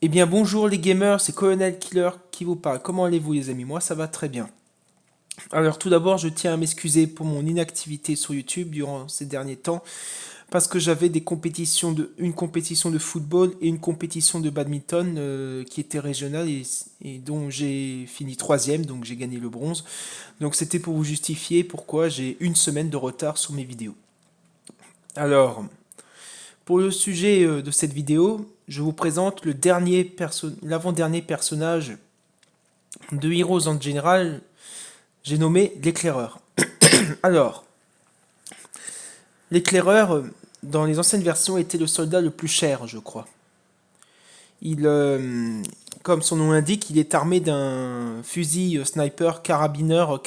Eh bien bonjour les gamers, c'est Colonel Killer qui vous parle. Comment allez-vous les amis? Moi ça va très bien. Alors tout d'abord je tiens à m'excuser pour mon inactivité sur YouTube durant ces derniers temps parce que j'avais une compétition de football et une compétition de badminton qui était régionale et dont j'ai fini troisième, donc j'ai gagné le bronze. Donc c'était pour vous justifier pourquoi j'ai une semaine de retard sur mes vidéos. Alors, pour le sujet de cette vidéo, je vous présente l'avant-dernier personnage de Heroes en général, j'ai nommé l'éclaireur. Alors, l'éclaireur, dans les anciennes versions, était le soldat le plus cher, je crois. Il, comme son nom l'indique, il est armé d'un fusil sniper carabineur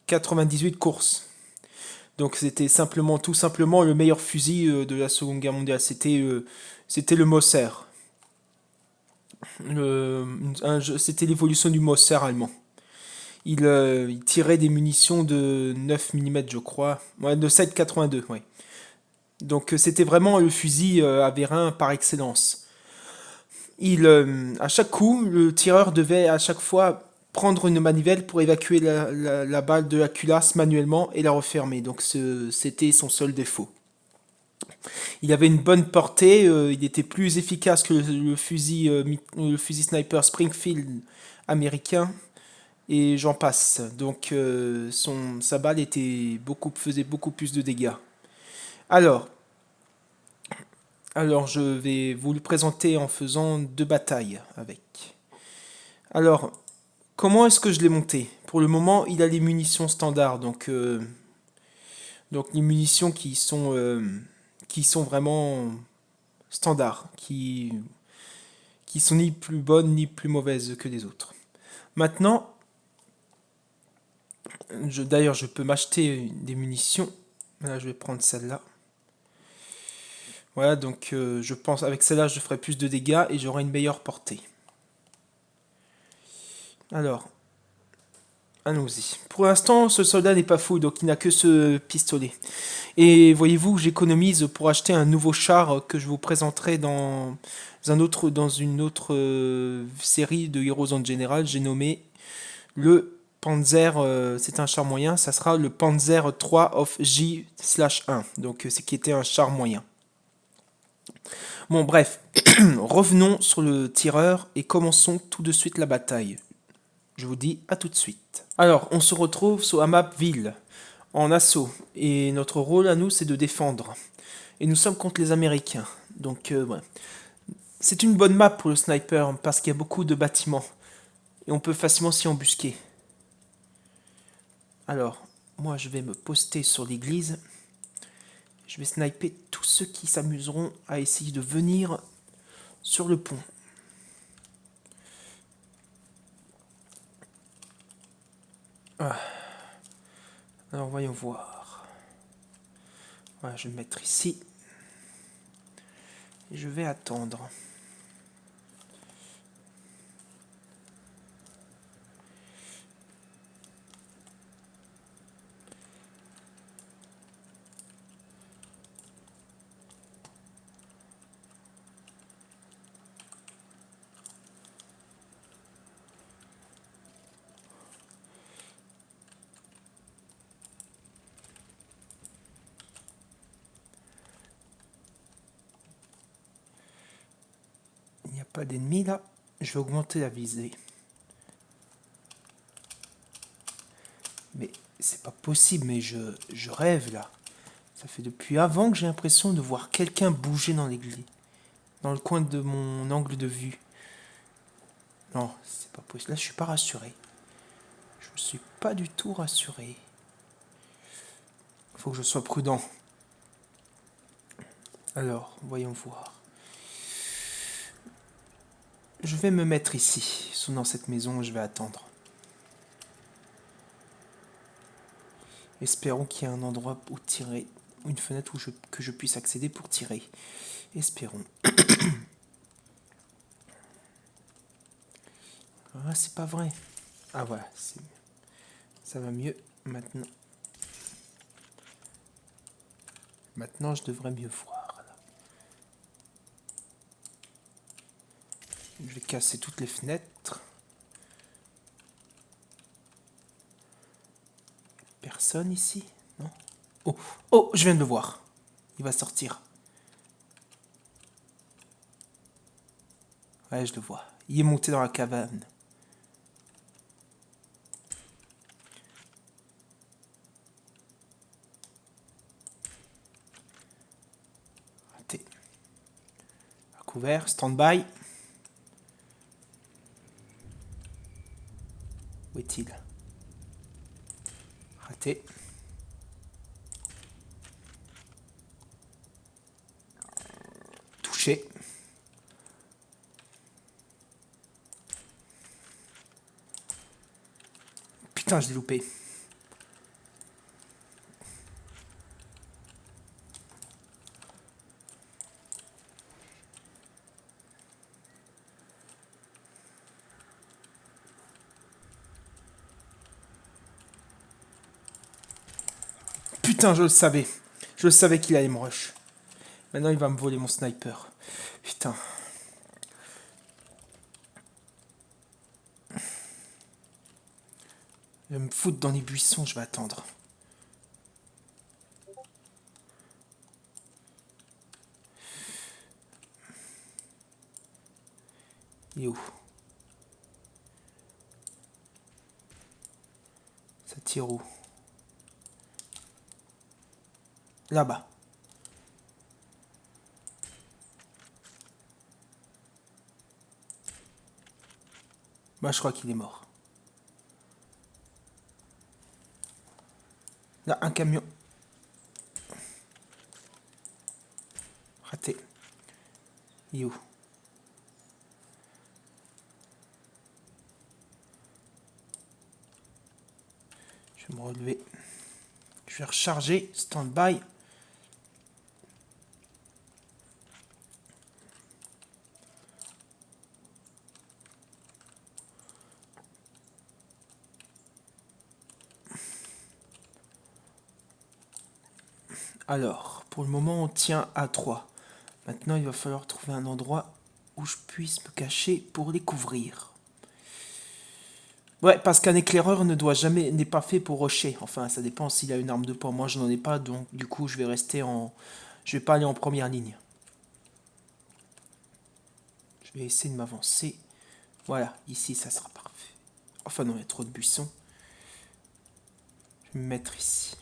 98 courses. Donc c'était tout simplement le meilleur fusil de la Seconde Guerre mondiale. C'était le Moser. C'était l'évolution du Moser allemand. Il tirait des munitions de 9 mm, je crois. Ouais, de 7,82, ouais. Donc c'était vraiment le fusil à vérin par excellence. À chaque coup, le tireur devait à chaque fois prendre une manivelle pour évacuer la balle de la culasse manuellement et la refermer. Donc c'était son seul défaut. Il avait une bonne portée, il était plus efficace que le fusil sniper Springfield américain. Et j'en passe. Donc sa balle faisait beaucoup plus de dégâts. Alors, alors je vais vous le présenter en faisant deux batailles avec. Alors, comment est-ce que je l'ai monté? Pour le moment, il a les munitions standards, donc les munitions qui sont vraiment standards, qui sont ni plus bonnes ni plus mauvaises que les autres. Maintenant, d'ailleurs, je peux m'acheter des munitions. Là, je vais prendre celle-là. Voilà, donc je pense avec celle-là, je ferai plus de dégâts et j'aurai une meilleure portée. Alors, allons-y. Pour l'instant, ce soldat n'est pas fou, donc il n'a que ce pistolet. Et voyez-vous, j'économise pour acheter un nouveau char que je vous présenterai dans une autre série de Heroes en général. J'ai nommé le Panzer, c'est un char moyen, ça sera le Panzer 3 of J/1, donc c'est qui était un char moyen. Bon, bref, revenons sur le tireur et commençons tout de suite la bataille. Je vous dis à tout de suite. Alors, on se retrouve sur la map ville, en assaut, et notre rôle à nous, c'est de défendre. Et nous sommes contre les Américains. Donc, ouais. C'est une bonne map pour le sniper, parce qu'il y a beaucoup de bâtiments, et on peut facilement s'y embusquer. Alors, moi, je vais me poster sur l'église. Je vais sniper tous ceux qui s'amuseront à essayer de venir sur le pont. Ah. Alors voyons voir. Voilà, je vais me mettre ici. Et je vais attendre. Il n'y a pas d'ennemis là. Je vais augmenter la visée. Mais c'est pas possible, mais je rêve là. Ça fait depuis avant que j'ai l'impression de voir quelqu'un bouger dans l'église. Dans le coin de mon angle de vue. Non, c'est pas possible. Là, je suis pas rassuré. Je suis pas du tout rassuré. Il faut que je sois prudent. Alors, voyons voir. Je vais me mettre ici, dans cette maison, je vais attendre. Espérons qu'il y ait un endroit où tirer, une fenêtre que je puisse accéder pour tirer. Espérons. Ah, c'est pas vrai. Ah voilà, ça va mieux maintenant. Maintenant, je devrais mieux voir. Là. Je vais casser toutes les fenêtres. Personne ici? Non? Oh, oh, je viens de le voir. Il va sortir. Ouais, je le vois. Il est monté dans la cabane. Raté. À couvert, stand-by. Où est-il? Raté. Touché. Putain, je l'ai loupé. Putain, je le savais. Je le savais qu'il allait me rush. Maintenant, il va me voler mon sniper. Putain. Je vais me foutre dans les buissons, je vais attendre. Il est où? Ça tire où? Là-bas. Bah, je crois qu'il est mort. Là, un camion. Raté. Il est où? Je vais me relever. Je vais recharger. Stand-by. Alors, pour le moment, on tient à 3. Maintenant, il va falloir trouver un endroit où je puisse me cacher pour les couvrir. Ouais, parce qu'un éclaireur n'est pas fait pour rusher. Enfin, ça dépend s'il a une arme de poing. Moi, je n'en ai pas, donc du coup, je vais pas aller en première ligne. Je vais essayer de m'avancer. Voilà, ici, ça sera parfait. Enfin, non, il y a trop de buissons. Je vais me mettre ici.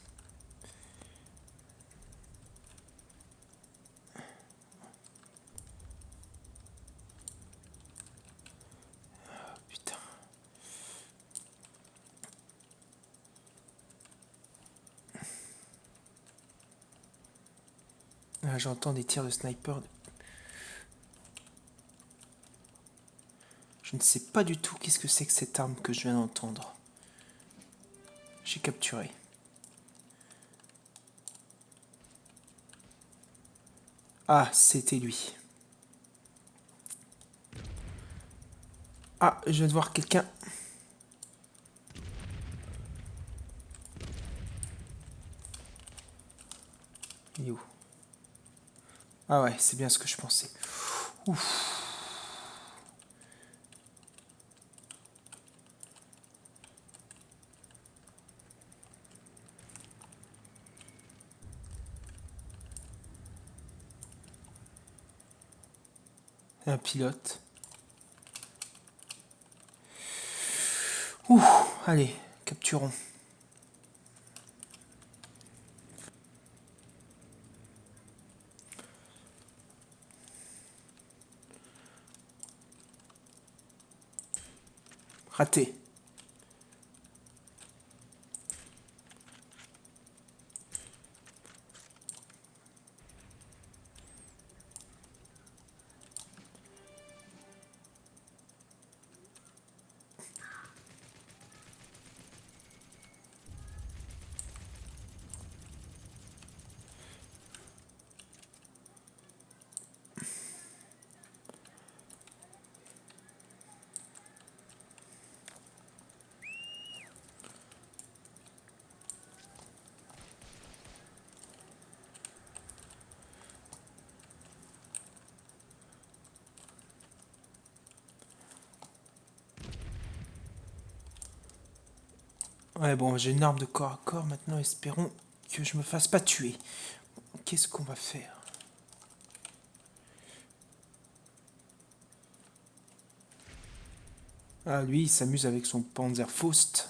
Putain. Ah, j'entends des tirs de sniper. Je ne sais pas du tout qu'est-ce que c'est que cette arme que je viens d'entendre. J'ai capturé. Ah, c'était lui. Ah, je viens de voir quelqu'un. Il est où? Ah ouais, c'est bien ce que je pensais. Ouf. Un pilote. Ouh, allez, capturons. Raté. Ouais, bon, j'ai une arme de corps à corps maintenant, espérons que je me fasse pas tuer. Qu'est-ce qu'on va faire? Ah, lui, il s'amuse avec son Panzerfaust.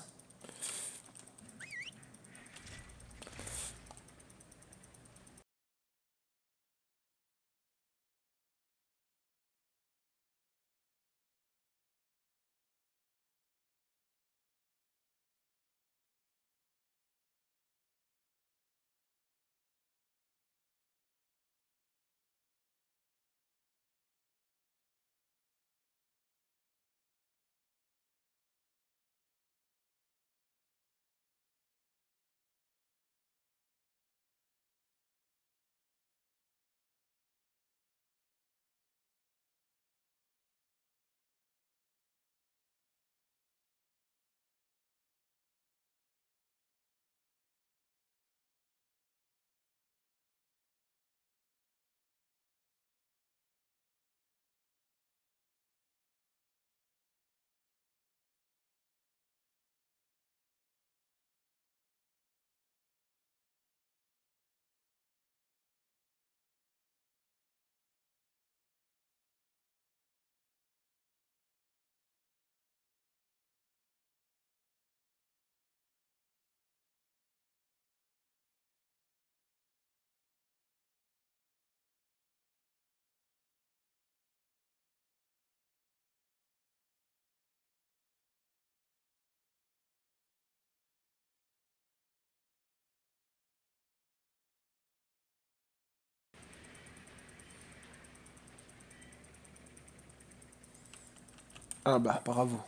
Ah bah, bravo.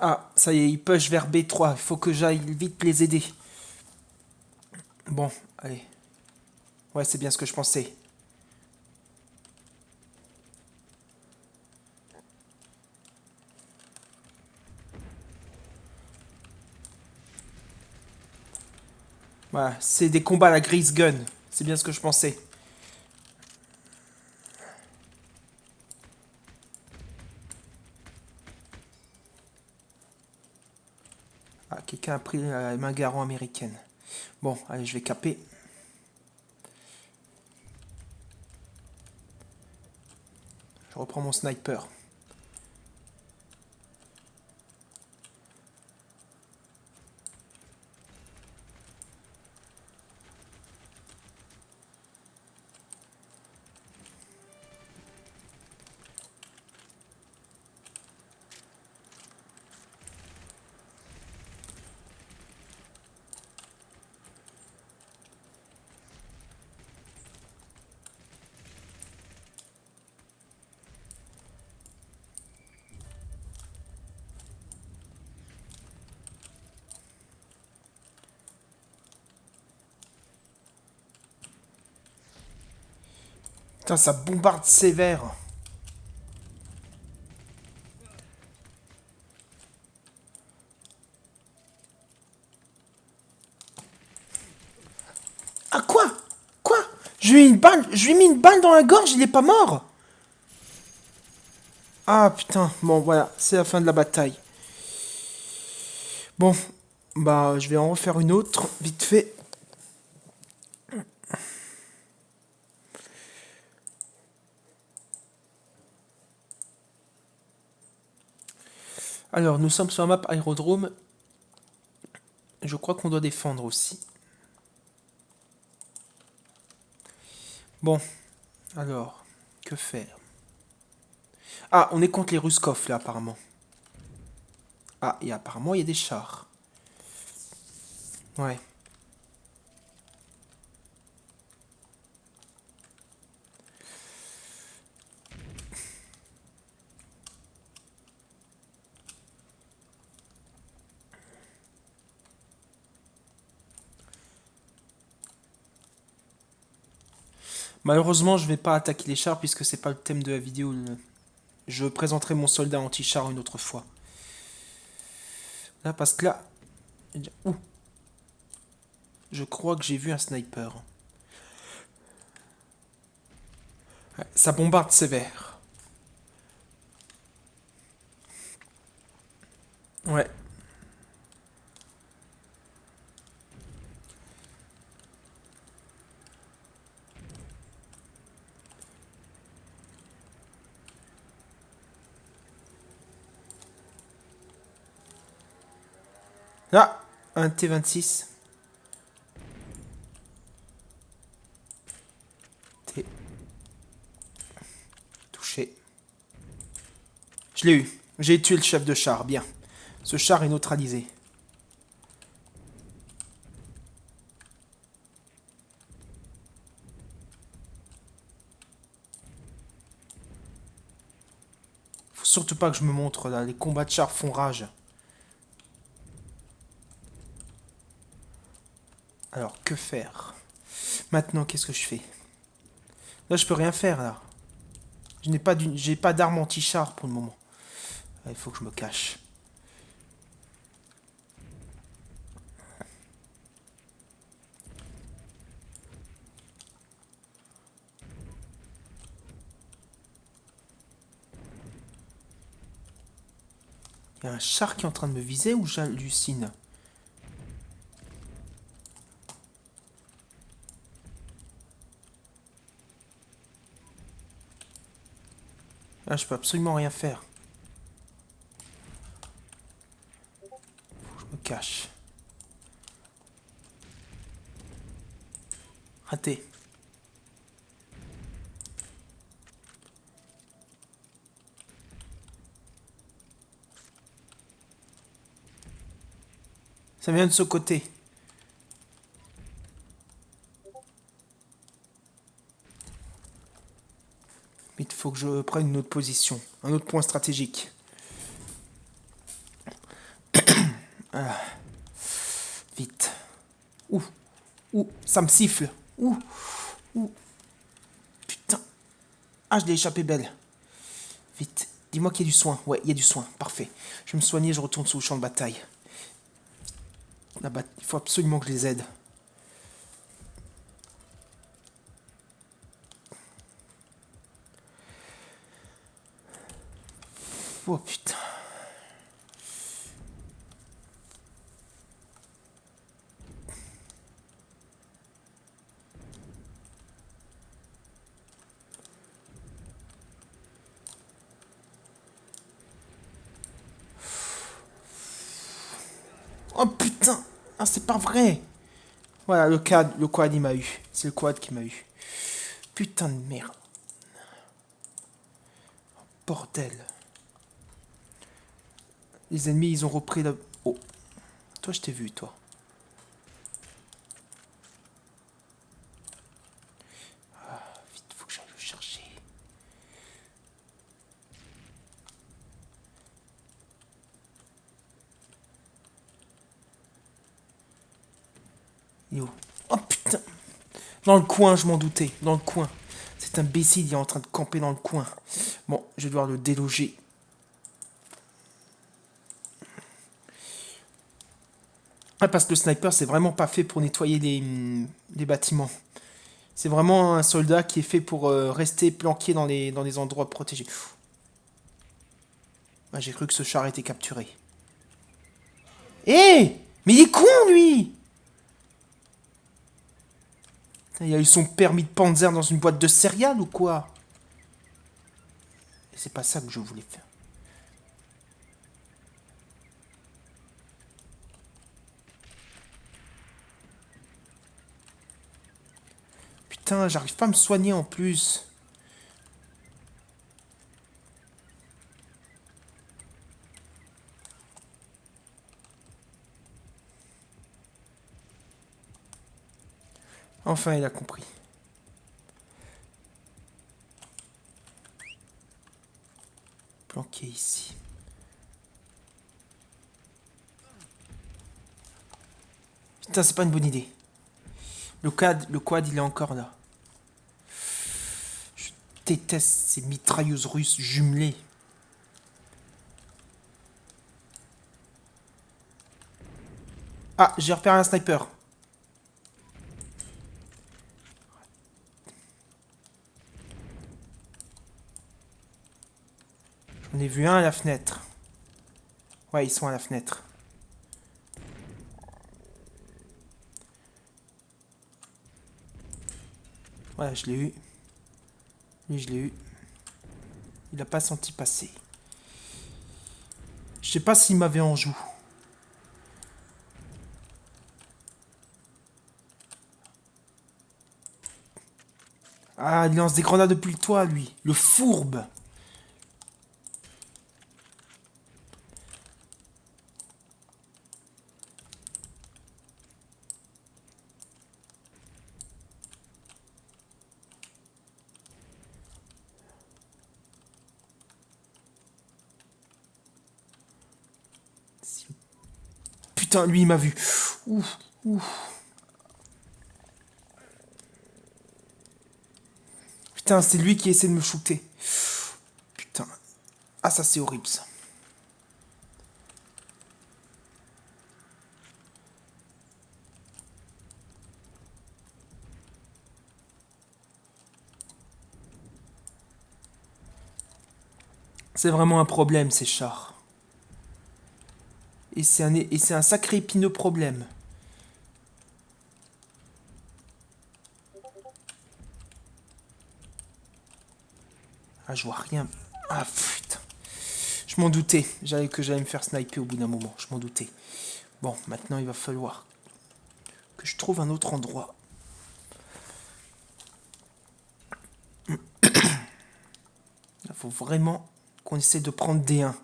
Ah, ça y est, il push vers B3. Il faut que j'aille vite les aider. Bon, allez. Ouais, c'est bien ce que je pensais. Voilà, c'est des combats à la Grease Gun. C'est bien ce que je pensais. Ah, quelqu'un a pris la main garant américaine. Bon, allez, je vais caper. Je reprends mon sniper. Putain, ça bombarde sévère. Ah, quoi? Quoi? Je lui ai mis une balle, je lui ai mis une balle dans la gorge, il est pas mort. Ah, putain. Bon, voilà, c'est la fin de la bataille. Bon, bah, je vais en refaire une autre, vite fait. Alors, nous sommes sur la map aérodrome. Je crois qu'on doit défendre aussi. Bon, alors, que faire? Ah, on est contre les Ruskov, là, apparemment. Ah, et apparemment, il y a des chars. Ouais. Malheureusement, je vais pas attaquer les chars puisque c'est pas le thème de la vidéo. Je présenterai mon soldat anti-char une autre fois. Là, parce que là... Ouh, je crois que j'ai vu un sniper. Ouais, ça bombarde sévère. Ouais. Là, un T26. T. Touché. Je l'ai eu. J'ai tué le chef de char, bien. Ce char est neutralisé. Faut surtout pas que je me montre là, les combats de char font rage. Alors, que faire? Maintenant, qu'est-ce que je fais? Là, je peux rien faire, là. J'ai pas d'arme anti-char pour le moment. Il faut que je me cache. Il y a un char qui est en train de me viser ou j'hallucine? Là, je peux absolument rien faire. Je me cache. Raté. Ça vient de ce côté. Il faut que je prenne une autre position. Un autre point stratégique. Ah, vite. Ouh. Ouh. Ça me siffle. Ouh. Ouh. Putain. Ah, je l'ai échappé belle. Vite. Dis-moi qu'il y a du soin. Ouais, il y a du soin. Parfait. Je vais me soigner, je retourne sur le champ de bataille. Il faut absolument que je les aide. Oh putain. Oh putain. Ah, c'est pas vrai. Voilà, le quad il m'a eu. C'est le quad qui m'a eu. Putain de merde. Bordel. Les ennemis, ils ont repris la... Oh. Toi, je t'ai vu, toi. Vite, faut que j'aille le chercher. Yo. Oh putain. Dans le coin, je m'en doutais. Dans le coin. Cet imbécile, il est en train de camper dans le coin. Bon, je vais devoir le déloger. Ah, parce que le sniper, c'est vraiment pas fait pour nettoyer les bâtiments. C'est vraiment un soldat qui est fait pour rester planqué dans les endroits protégés. Ah, j'ai cru que ce char était capturé. Hé, mais il est con, lui! Il a eu son permis de Panzer dans une boîte de céréales ou quoi? C'est pas ça que je voulais faire. Putain, j'arrive pas à me soigner en plus. Enfin, il a compris. Planqué ici. Putain, c'est pas une bonne idée. Le quad, il est encore là. Je déteste ces mitrailleuses russes jumelées. Ah, j'ai repéré un sniper. J'en ai vu un à la fenêtre. Ouais, ils sont à la fenêtre. Voilà, je l'ai eu. Lui, je l'ai eu. Il a pas senti passer. Je sais pas s'il m'avait en joue. Ah, il lance des grenades depuis le toit, lui. Le fourbe. Putain, lui, il m'a vu. Ouf, ouf. Putain, c'est lui qui essaie de me shooter. Putain. Ah, ça, c'est horrible, ça. C'est vraiment un problème, ces chars. Et c'est un sacré épineux problème. Ah, je vois rien. Ah, putain. Je m'en doutais. Que j'allais me faire sniper au bout d'un moment. Je m'en doutais. Bon, maintenant, il va falloir que je trouve un autre endroit. Il faut vraiment qu'on essaie de prendre des 1.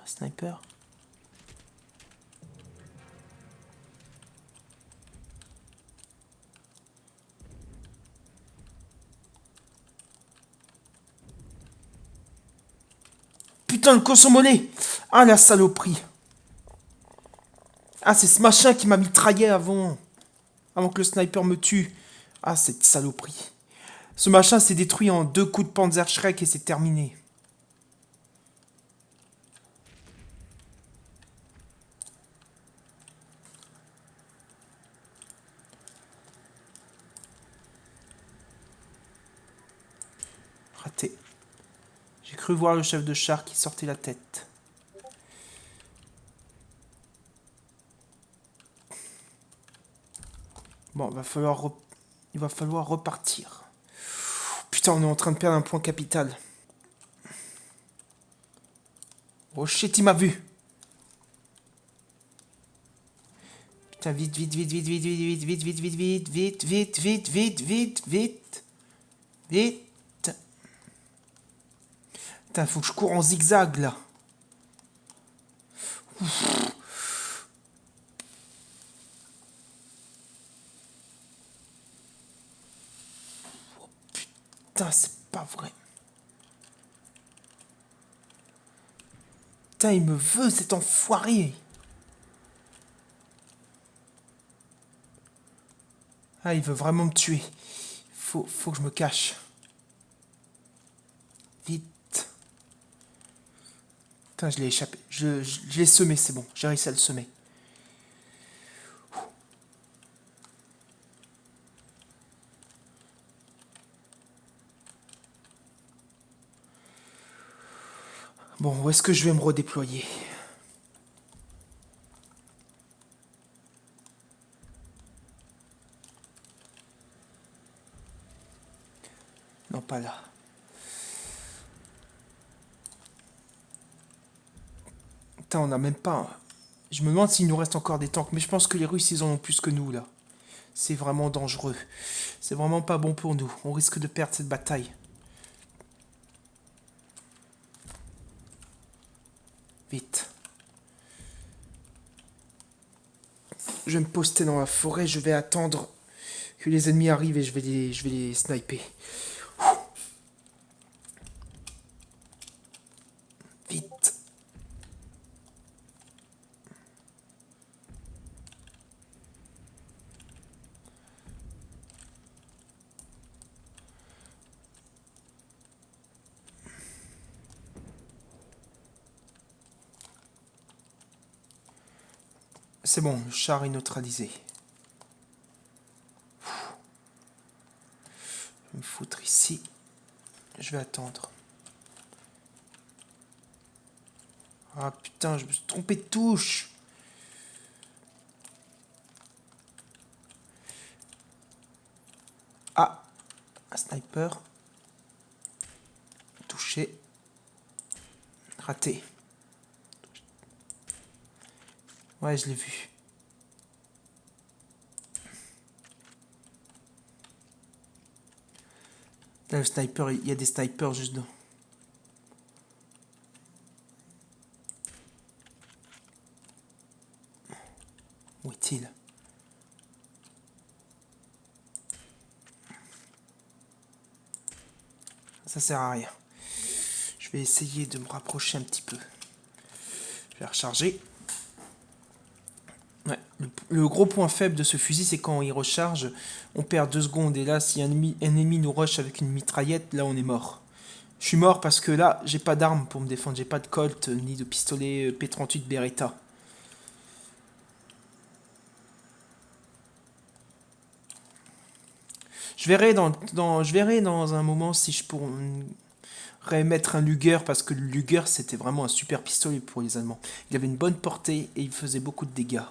Sniper. Putain, le consommolé. Ah, la saloperie. Ah, c'est ce machin qui m'a mitraillé avant. Avant que le sniper me tue. Ah, cette saloperie. Ce machin s'est détruit en 2 coups de Panzerschreck et c'est terminé. Raté. J'ai cru voir le chef de char qui sortait la tête. Bon, il va falloir repartir. Putain, on est en train de perdre un point capital. Oh shit, il m'a vu. Putain, vite, vite, vite, vite, vite, vite, vite, vite, vite, vite, vite, vite, vite, vite, vite, vite, vite. Putain, faut que je cours en zigzag là. Putain, c'est pas vrai. Putain, il me veut cet enfoiré. Ah, il veut vraiment me tuer. Faut que je me cache. Vite. Putain, je l'ai échappé. Je l'ai semé, c'est bon. J'ai réussi à le semer. Bon, où est-ce que je vais me redéployer? Non, pas là. Putain, on n'a même pas... Je me demande s'il nous reste encore des tanks, mais je pense que les Russes, ils en ont plus que nous, là. C'est vraiment dangereux. C'est vraiment pas bon pour nous. On risque de perdre cette bataille. Vite. Je vais me poster dans la forêt, je vais attendre que les ennemis arrivent et je vais les sniper. Vite. C'est bon, le char est neutralisé. Je vais me foutre ici. Je vais attendre. Ah putain, je me suis trompé de touche. Ah, un sniper. Touché. Raté. Ouais, je l'ai vu. Là, le sniper, il y a des snipers juste dedans. Où est-il? Ça sert à rien. Je vais essayer de me rapprocher un petit peu. Je vais recharger. Ouais, le gros point faible de ce fusil, c'est quand il recharge, on perd 2 secondes. Et là, si un ennemi nous rush avec une mitraillette, là, on est mort. Je suis mort parce que là, j'ai pas d'arme pour me défendre. J'ai pas de Colt ni de pistolet P38 Beretta. Je verrai dans un moment si je pourrais mettre un Luger, parce que le Luger, c'était vraiment un super pistolet pour les Allemands. Il avait une bonne portée et il faisait beaucoup de dégâts.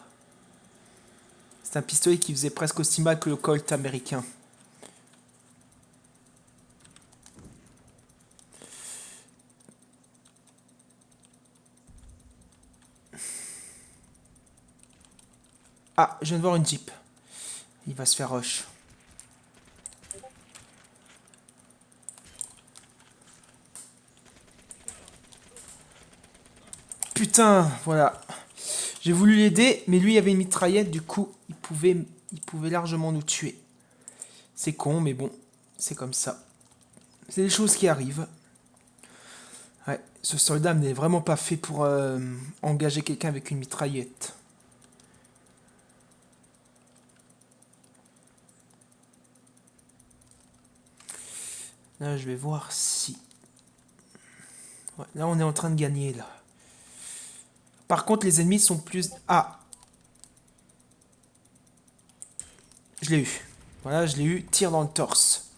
C'est un pistolet qui faisait presque aussi mal que le Colt américain. Ah, je viens de voir une Jeep. Il va se faire rush. Putain, voilà. J'ai voulu l'aider, mais lui il avait une mitraillette, du coup, il pouvait largement nous tuer. C'est con, mais bon, c'est comme ça. C'est des choses qui arrivent. Ouais, ce soldat n'est vraiment pas fait pour engager quelqu'un avec une mitraillette. Là, je vais voir si... Ouais, là, on est en train de gagner, là. Par contre, les ennemis sont plus... Ah! Je l'ai eu. Voilà, je l'ai eu. Tir dans le torse.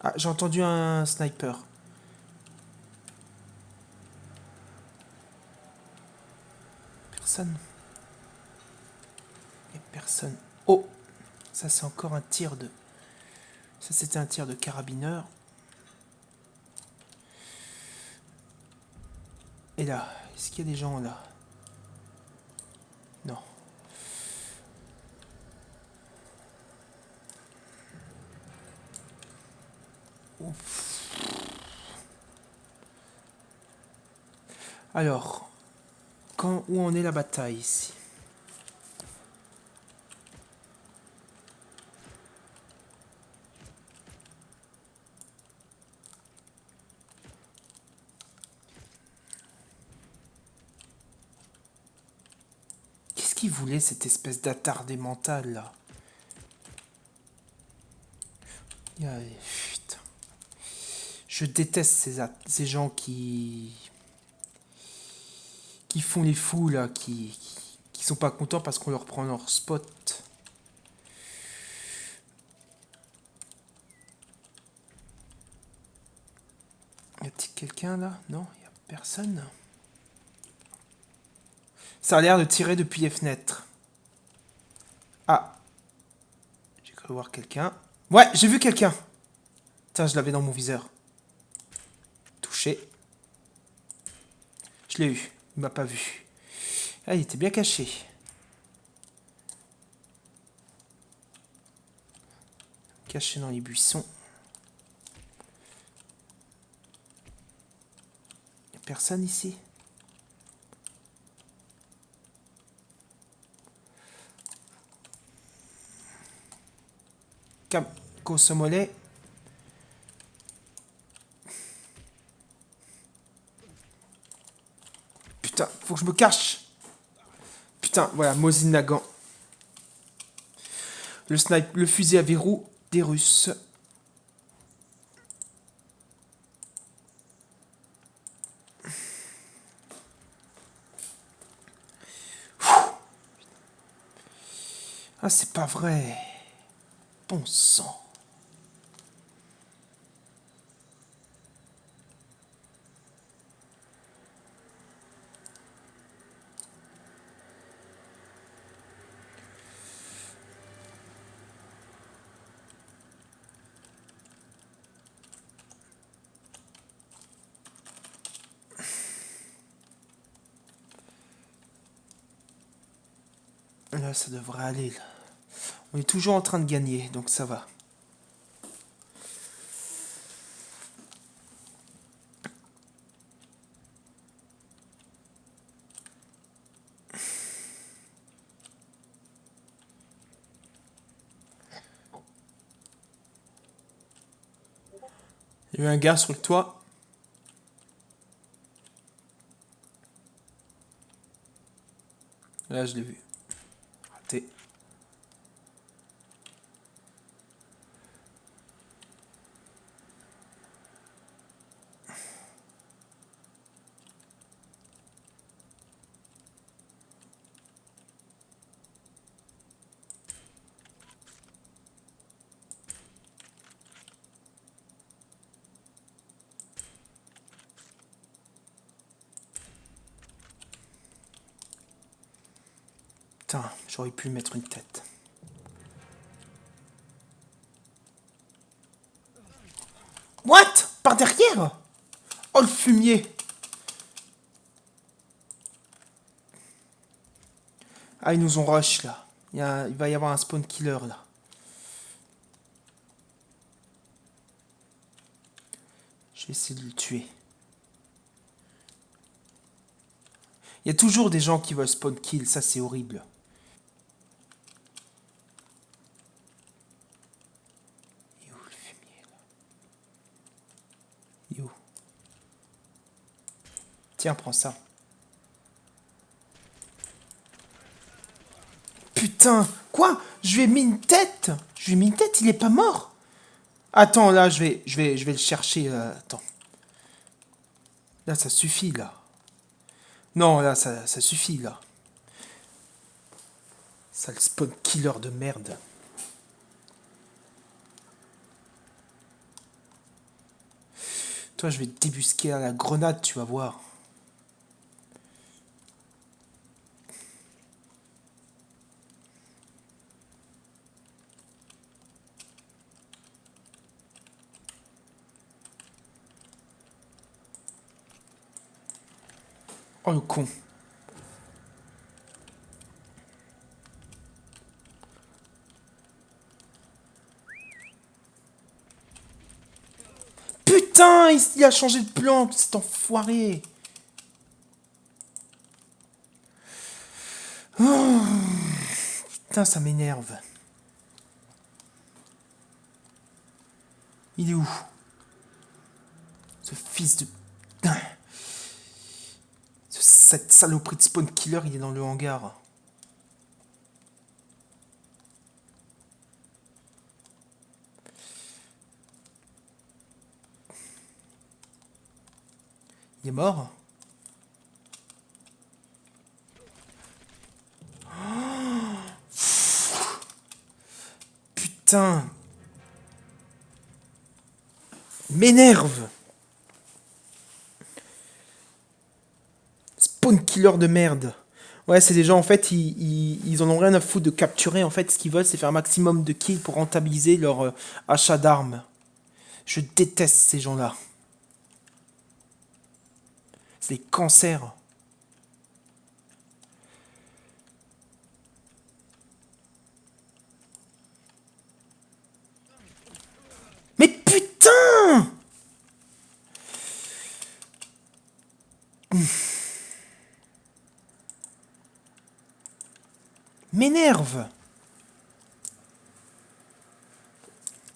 Ah, j'ai entendu un sniper. Personne. Il n'y a personne. Oh! Ça, c'est encore un tir de... Ça, c'était un tir de carabineur. Et là, est-ce qu'il y a des gens là? Non. Ouf. Alors, où en est la bataille ici? Qu'est-ce qu'il voulait, cette espèce d'attardé mental là? Putain. Je déteste ces gens qui font les fous là, qui sont pas contents parce qu'on leur prend leur spot. Y a-t-il quelqu'un là? Non, y a personne. Ça a l'air de tirer depuis les fenêtres. Ah, j'ai cru voir quelqu'un. Ouais, j'ai vu quelqu'un. Tiens, je l'avais dans mon viseur. Touché. Je l'ai eu. Il m'a pas vu. Ah, il était bien caché. Caché dans les buissons. Y a personne ici? Consomolé. Putain, faut que je me cache. Putain, voilà, Mosin Nagant. Le snipe, le fusil à verrou des Russes. Ah, c'est pas vrai. Bon sang. Là, ça devrait aller. Là. On est toujours en train de gagner, donc ça va. Il y a eu un gars sur le toit. Là, je l'ai vu. Raté. Putain, j'aurais pu mettre une tête. What? Par derrière? Oh, le fumier! Ah, ils nous ont rush, là. Il va y avoir un spawn killer, là. Je vais essayer de le tuer. Il y a toujours des gens qui veulent spawn kill, ça c'est horrible. Il est où le fumier, là? Il est où? Tiens, prends ça. Putain, quoi? Je lui ai mis une tête. Je lui ai mis une tête, il est pas mort. Attends, là, je vais le chercher. Attends. Là, ça suffit, là. Non, là, ça suffit, là. Ça, le spawn killer de merde. Toi, je vais te débusquer à la grenade, tu vas voir. Oh, le con. Putain, il a changé de plan, cet enfoiré. Oh, putain, ça m'énerve. Il est où? Ce fils de... Cette saloperie de spawn killer, il est dans le hangar. Il est mort? Putain. Il m'énerve. Spawn killer de merde. Ouais, c'est des gens, en fait, ils en ont rien à foutre de capturer. En fait, ce qu'ils veulent, c'est faire un maximum de kills pour rentabiliser leur achat d'armes. Je déteste ces gens-là. C'est des cancers. Mais putain! M'énerve.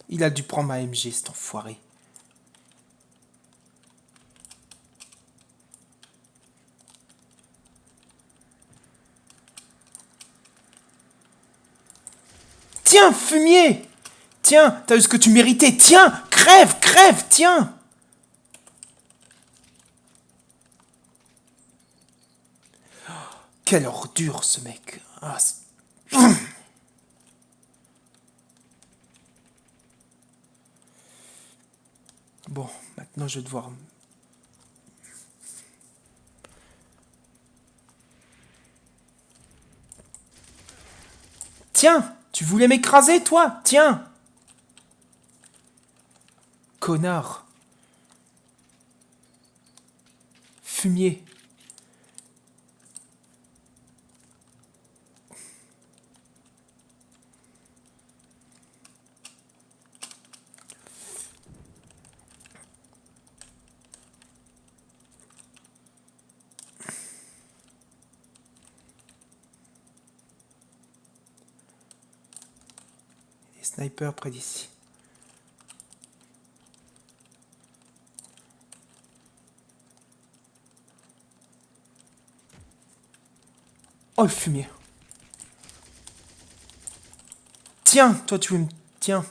Il a dû prendre ma MG, cet enfoiré. tiens, fumier! Tiens, t'as eu ce que tu méritais. Tiens, crève, crève, tiens! Quelle ordure, ce mec. Ah, bon, maintenant je vais devoir... Tiens, tu voulais m'écraser, toi? Tiens! Connard. Fumier. Les snipers près d'ici. Oh, le fumier. Tiens, toi tu veux me... Tiens.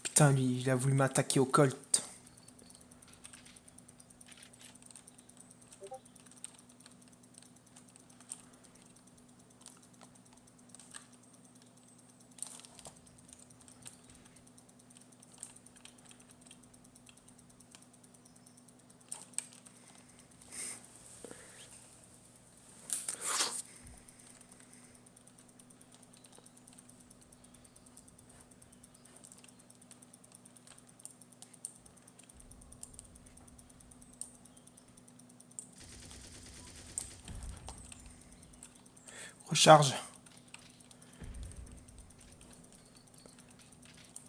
Putain, lui, il a voulu m'attaquer au colt. Recharge.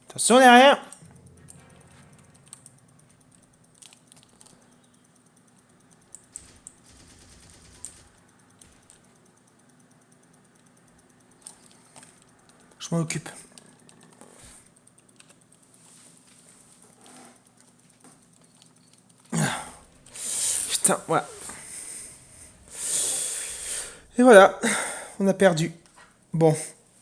Attention derrière. Je m'en occupe. Putain, voilà. Et voilà, on a perdu. Bon,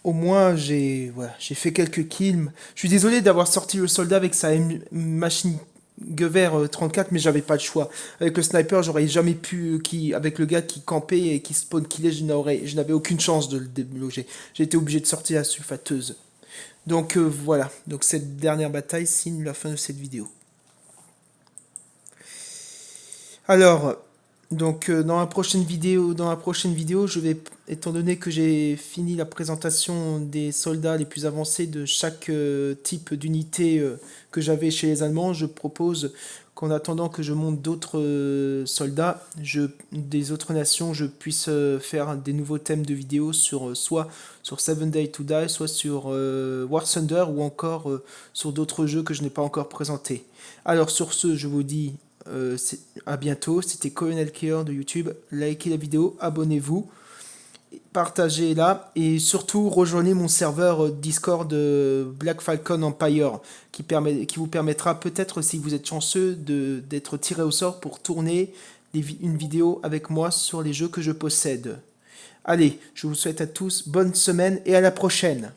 au moins j'ai fait quelques kills. Je suis désolé d'avoir sorti le soldat avec sa machine Gewehr 34, mais j'avais pas le choix. Avec le sniper, j'aurais jamais pu, avec le gars qui campait et qui spawn killait, je n'avais aucune chance de le déloger. J'ai été obligé de sortir la sulfateuse. Donc voilà, donc cette dernière bataille signe la fin de cette vidéo. Alors, donc dans la prochaine vidéo, je vais, étant donné que j'ai fini la présentation des soldats les plus avancés de chaque type d'unité que j'avais chez les Allemands, je propose qu'en attendant que je monte d'autres soldats des autres nations, je puisse faire des nouveaux thèmes de vidéos sur soit sur Seven Days to Die, soit sur War Thunder ou encore sur d'autres jeux que je n'ai pas encore présentés. Alors sur ce, je vous dis à bientôt. C'était Colonel Killer de YouTube. Likez la vidéo, abonnez-vous, partagez-la et surtout rejoignez mon serveur Discord Black Falcon Empire qui vous permettra peut-être, si vous êtes chanceux, d'être tiré au sort pour tourner une vidéo avec moi sur les jeux que je possède. Allez, je vous souhaite à tous bonne semaine et à la prochaine.